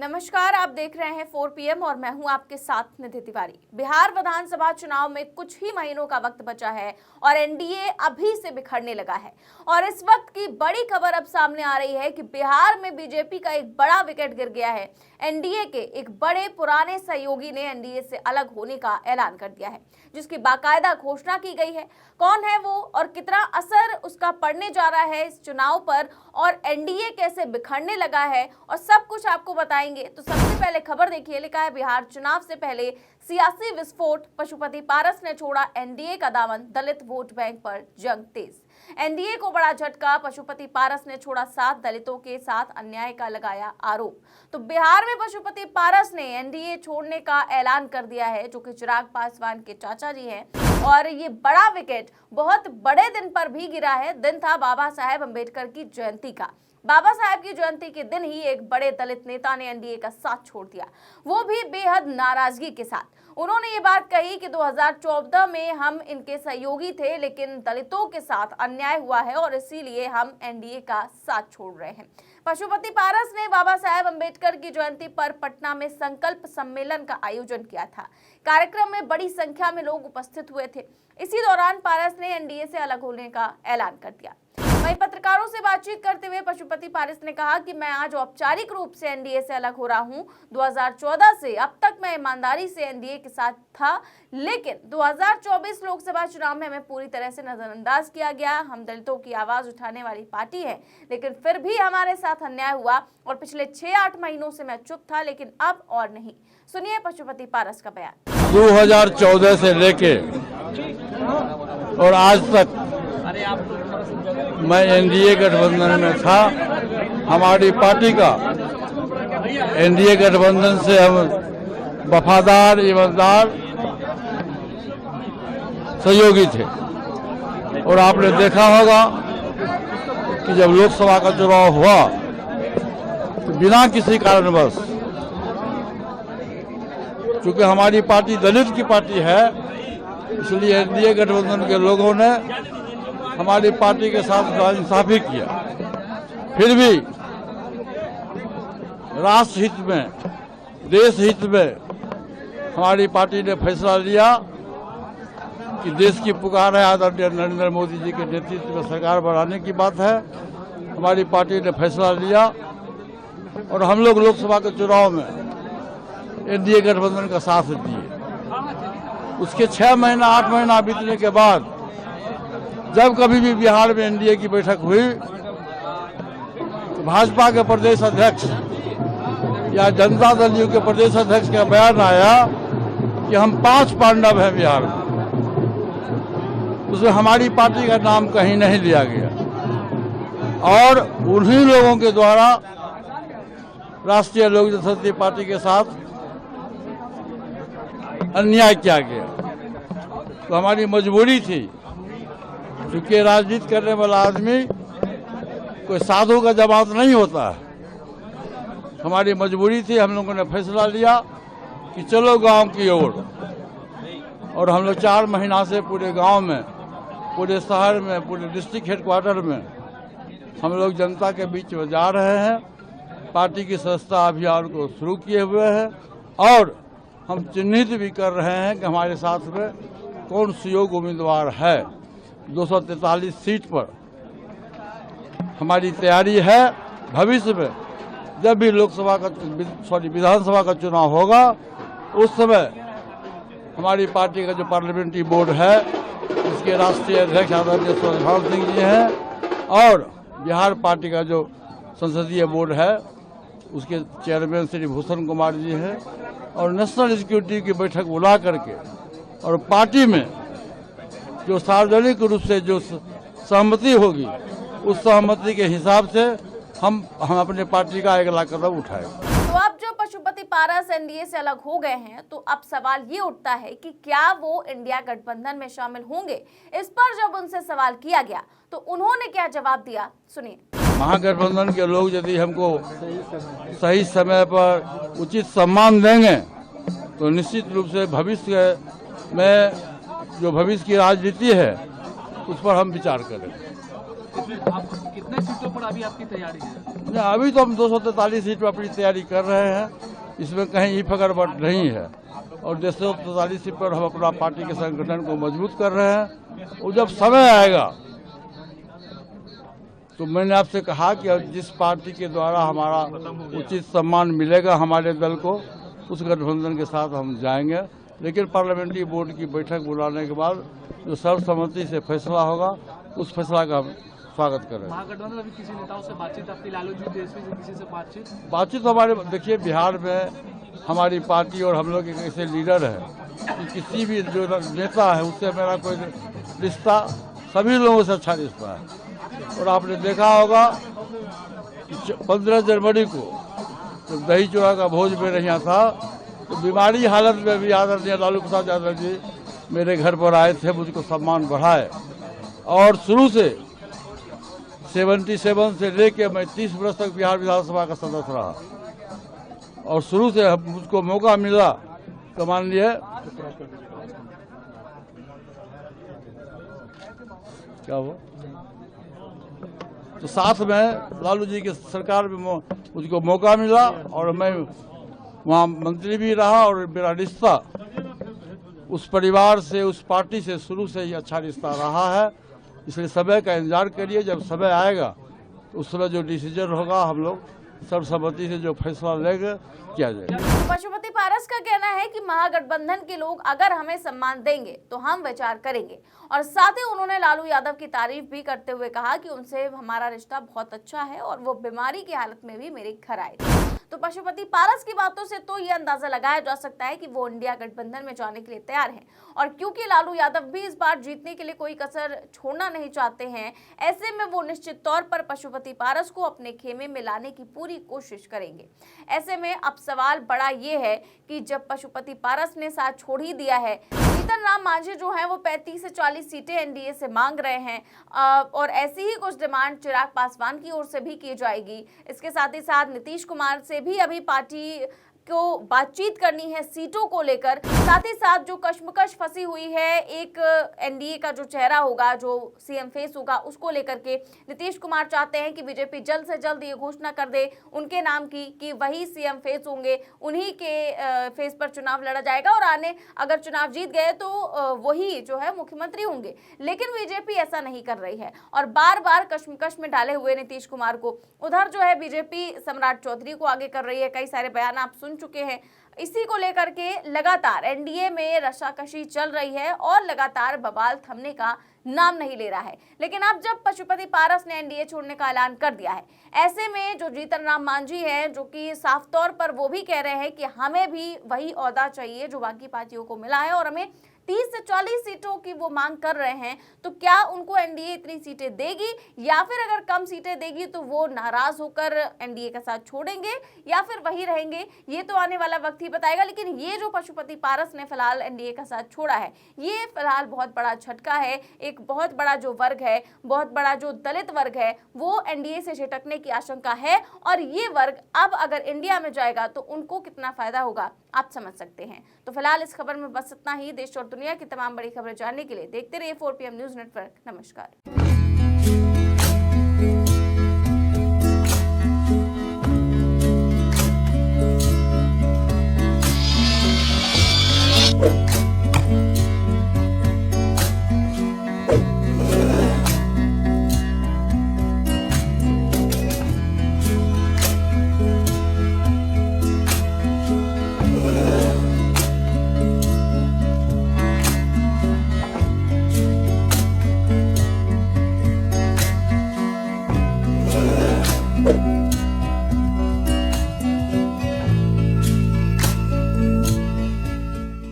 नमस्कार, आप देख रहे हैं 4 PM और मैं हूं आपके साथ निधि तिवारी। बिहार विधानसभा चुनाव में कुछ ही महीनों का वक्त बचा है और एनडीए अभी से बिखरने लगा है। और इस वक्त की बड़ी खबर अब सामने आ रही है कि बिहार में बीजेपी का एक बड़ा विकेट गिर गया है। एनडीए के एक बड़े पुराने सहयोगी ने एनडीए से अलग होने का ऐलान कर दिया है, जिसकी बाकायदा घोषणा की गई है। कौन है वो और कितना असर उसका पड़ने जा रहा है इस चुनाव पर और एनडीए कैसे बिखरने लगा है, और सब कुछ आपको बताएंगे। तो सबसे पहले खबर देखिए, लिखा है बिहार चुनाव से पहले सियासी विस्फोट, पशुपति पारस ने छोड़ा एनडीए का दामन, दलित वोट बैंक पर जंग तेज। एनडीए को बड़ा झटका, पशुपति पारस ने छोड़ा 7 दलितों के साथ अन्याय का लगाया आरोप। तो बिहार में पशुपति पारस ने एनडीए छोड़ने का ऐलान कर दिया है, जो कि चिराग पासवान के चाचा जी हैं। और ये बड़ा विकेट बहुत बड़े दिन पर भी गिरा है। दिन था बाबा साहेब अम्बेडकर की जयंती का। बाबा साहेब की जयंती के दिन ही एक बड़े दलित नेता ने एनडीए का साथ छोड़ दिया, वो भी बेहद नाराजगी के साथ। उन्होंने ये बात कही कि 2014 में हम इनके सहयोगी थे, लेकिन दलितों के साथ अन्याय हुआ है और इसीलिए हम एनडीए का साथ छोड़ रहे हैं। पशुपति पारस ने बाबा साहेब अम्बेडकर की जयंती पर पटना में संकल्प सम्मेलन का आयोजन किया था। कार्यक्रम में बड़ी संख्या में लोग उपस्थित हुए थे। इसी दौरान पारस ने एनडीए से अलग होने का ऐलान कर दिया। वहीं पत्रकारों से बातचीत करते हुए पशुपति पारस ने कहा कि मैं आज औपचारिक रूप से एनडीए से अलग हो रहा हूं। 2014 से अब तक मैं ईमानदारी से एनडीए के साथ था, लेकिन 2024 लोकसभा चुनाव में हमें पूरी तरह से नजरअंदाज किया गया। हम दलितों की आवाज उठाने वाली पार्टी है, लेकिन फिर भी हमारे साथ अन्याय हुआ और पिछले 6-8 महीनों से मैं चुप था, लेकिन अब और नहीं। सुनिए पशुपति पारस का बयान। 2014 से लेके और आज तक मैं एनडीए गठबंधन में था। हमारी पार्टी का एनडीए गठबंधन से हम वफादार, ईमानदार सहयोगी थे। और आपने देखा होगा कि जब लोकसभा का चुनाव हुआ तो बिना किसी कारणवश, चूंकि हमारी पार्टी दलित की पार्टी है, इसलिए एनडीए गठबंधन के लोगों ने हमारी पार्टी के साथ नाइंसाफी किया। फिर भी राष्ट्र हित में, देश हित में हमारी पार्टी ने फैसला लिया कि देश की पुकार है, आदरणीय नरेंद्र मोदी जी के नेतृत्व में सरकार बनाने की बात है। हमारी पार्टी ने फैसला लिया और हम लोग लोकसभा के चुनाव में एनडीए गठबंधन का साथ दिए। उसके 6 महीना 8 महीना बीतने के बाद जब कभी भी बिहार में एनडीए की बैठक हुई तो भाजपा के प्रदेश अध्यक्ष या जनता दल यू के प्रदेश अध्यक्ष का बयान आया कि हम 5 पांडव हैं बिहार में। उसमें हमारी पार्टी का नाम कहीं नहीं लिया गया और उन्हीं लोगों के द्वारा राष्ट्रीय लोक जनशक्ति पार्टी के साथ अन्याय किया गया। तो हमारी मजबूरी थी, क्योंकि राजनीति करने वाला आदमी कोई साधु का जमात नहीं होता है। हमारी मजबूरी थी, हम लोगों ने फैसला लिया कि चलो गांव की ओर। और हम लोग 4 महीना से पूरे गांव में, पूरे शहर में, पूरे डिस्ट्रिक्ट हेडक्वार्टर में हम लोग जनता के बीच में जा रहे हैं। पार्टी की सदस्यता अभियान को शुरू किए हुए हैं और हम चिन्हित भी कर रहे हैं कि हमारे साथ में कौन सुयोग्य उम्मीदवार है। 243 सीट पर हमारी तैयारी है। भविष्य में जब भी विधानसभा का चुनाव होगा, उस समय हमारी पार्टी का जो पार्लियामेंट्री बोर्ड है, इसके राष्ट्रीय अध्यक्ष आदरणीय सुभाष सिंह जी हैं और बिहार पार्टी का जो संसदीय बोर्ड है, उसके चेयरमैन श्री भूषण कुमार जी हैं और नेशनल एग्जीक्यूटिव की बैठक बुला करके और पार्टी में जो सार्वजनिक रूप से जो सहमति होगी, उस सहमति के हिसाब से हम अपने पार्टी का अगला कदम उठाएंगे। तो अब जो पशुपति पारस एनडीए से अलग हो गए हैं, तो अब सवाल ये उठता है कि क्या वो इंडिया गठबंधन में शामिल होंगे। इस पर जब उनसे सवाल किया गया तो उन्होंने क्या जवाब दिया, सुनिए। महागठबंधन के लोग यदि हमको सही समय पर उचित सम्मान देंगे तो निश्चित रूप से भविष्य में जो भविष्य की राजनीति है उस पर हम विचार करेंगे। कितने सीटों पर अभी आपकी तैयारी है? नहीं, अभी तो हम 243 सीट पर अपनी तैयारी कर रहे हैं, इसमें कहीं ई फकरबट नहीं है। और 243 सीट पर हम अपना पार्टी के संगठन को मजबूत कर रहे हैं। और जब समय आएगा तो मैंने आपसे कहा कि जिस पार्टी के द्वारा हमारा उचित सम्मान मिलेगा हमारे दल को, उस गठबंधन के साथ हम जाएंगे। लेकिन पार्लियामेंट्री बोर्ड की बैठक बुलाने के बाद जो सर्वसम्मति से फैसला होगा, उस फैसला का हम स्वागत करें। महागठबंधन अभी किसी नेताओं से बातचीत आपकी, लालू जी तेजस्वी से किसी से बातचीत हमारे, देखिए बिहार में हमारी पार्टी और हम लोग एक ऐसे लीडर है कि किसी भी जो नेता है उससे मेरा कोई रिश्ता, सभी लोगों से अच्छा रिश्ता है। और आपने देखा होगा कि 15 जनवरी को जब दही चूड़ा का भोज मेरे यहाँ था, तो बीमारी हालत में भी आदरणीय लालू प्रसाद यादव जी मेरे घर पर आए थे, मुझको सम्मान बढ़ाए। और शुरू से 77 से लेके मैं 30 वर्ष तक बिहार विधानसभा का सदस्य रहा, और शुरू से मुझको मौका मिला तो मान लिए क्या हुआ, तो साथ में लालू जी की सरकार में मुझको मौका मिला और मैं वहाँ मंत्री भी रहा। और मेरा रिश्ता उस परिवार से, उस पार्टी से शुरू से ही अच्छा रिश्ता रहा है। इसलिए समय का इंतजार करिए, जब समय आएगा तो उस समय जो डिसीजन होगा हम लोग सर्वसम्मति से जो फैसला लेंगे किया जाएगा। पशुपति पारस का कहना है कि महागठबंधन के लोग अगर हमें सम्मान देंगे तो हम विचार करेंगे। और साथ ही उन्होंने लालू यादव की तारीफ भी करते हुए कहा कि उनसे हमारा रिश्ता बहुत अच्छा है और वो बीमारी की हालत में भी मेरे घर आए थे। तो पशुपति पारस की बातों से तो ये अंदाजा लगाया जा सकता है कि वो इंडिया गठबंधन में जाने के लिए तैयार हैं। और क्योंकि लालू यादव भी इस बार जीतने के लिए कोई कसर छोड़ना नहीं चाहते हैं, ऐसे में वो निश्चित तौर पर पशुपति पारस को अपने खेमे में लाने की पूरी कोशिश करेंगे। ऐसे में अब सवाल बड़ा ये है कि जब पशुपति पारस ने साथ छोड़ ही दिया है, जीतन राम मांझी जो है वो 35 से 40 सीटें एनडीए से मांग रहे हैं, और ऐसी ही कुछ डिमांड चिराग पासवान की ओर से भी की जाएगी। इसके साथ ही साथ नीतीश कुमार से भी अभी पार्टी को बातचीत करनी है सीटों को लेकर। साथ ही साथ जो कश्मकश फंसी हुई है, एक एनडीए का जो चेहरा होगा, जो सीएम फेस होगा, उसको लेकर के नीतीश कुमार चाहते हैं कि बीजेपी जल्द से जल्द ये घोषणा कर दे उनके नाम की कि वही सीएम फेस होंगे, उन्हीं के फेस पर चुनाव लड़ा जाएगा और आने अगर चुनाव जीत गए तो वही जो है मुख्यमंत्री होंगे। लेकिन बीजेपी ऐसा नहीं कर रही है और बार बार कश्मकश में डाले हुए नीतीश कुमार को उधर जो है बीजेपी सम्राट चौधरी को आगे कर रही है। कई सारे बयान आप सुन चुके हैं। इसी को लेकर के लगातार एनडीए में रशाकशी चल रही है और लगातार बवाल थमने का नाम नहीं ले रहा है। लेकिन अब जब पशुपति पारस ने एनडीए छोड़ने का ऐलान कर दिया है, ऐसे में जो जीतन राम मांझी हैं, जो कि साफ तौर पर वो भी कह रहे हैं कि हमें भी वही ओहदा चाहिए जो बाकी पार्टियों को मिला है और हमें 30 से 40 सीटों की वो मांग कर रहे हैं, तो क्या उनको एनडीए इतनी सीटें देगी या फिर अगर कम सीटें देगी तो वो नाराज होकर एनडीए का साथ छोड़ेंगे या फिर वही रहेंगे, ये तो आने वाला वक्त ही बताएगा। लेकिन ये जो पशुपति पारस ने फिलहाल एनडीए का साथ छोड़ा है, ये फिलहाल बहुत बड़ा झटका है। एक बहुत बड़ा जो वर्ग है, बहुत बड़ा जो दलित वर्ग है, वो एनडीए से झटकने की आशंका है और ये वर्ग अब अगर इंडिया में जाएगा तो उनको कितना फायदा होगा आप समझ सकते हैं। तो फिलहाल इस खबर में बस इतना ही। देश और दुनिया की तमाम बड़ी खबरें जानने के लिए देखते रहिए 4PM न्यूज नेटवर्क। नमस्कार।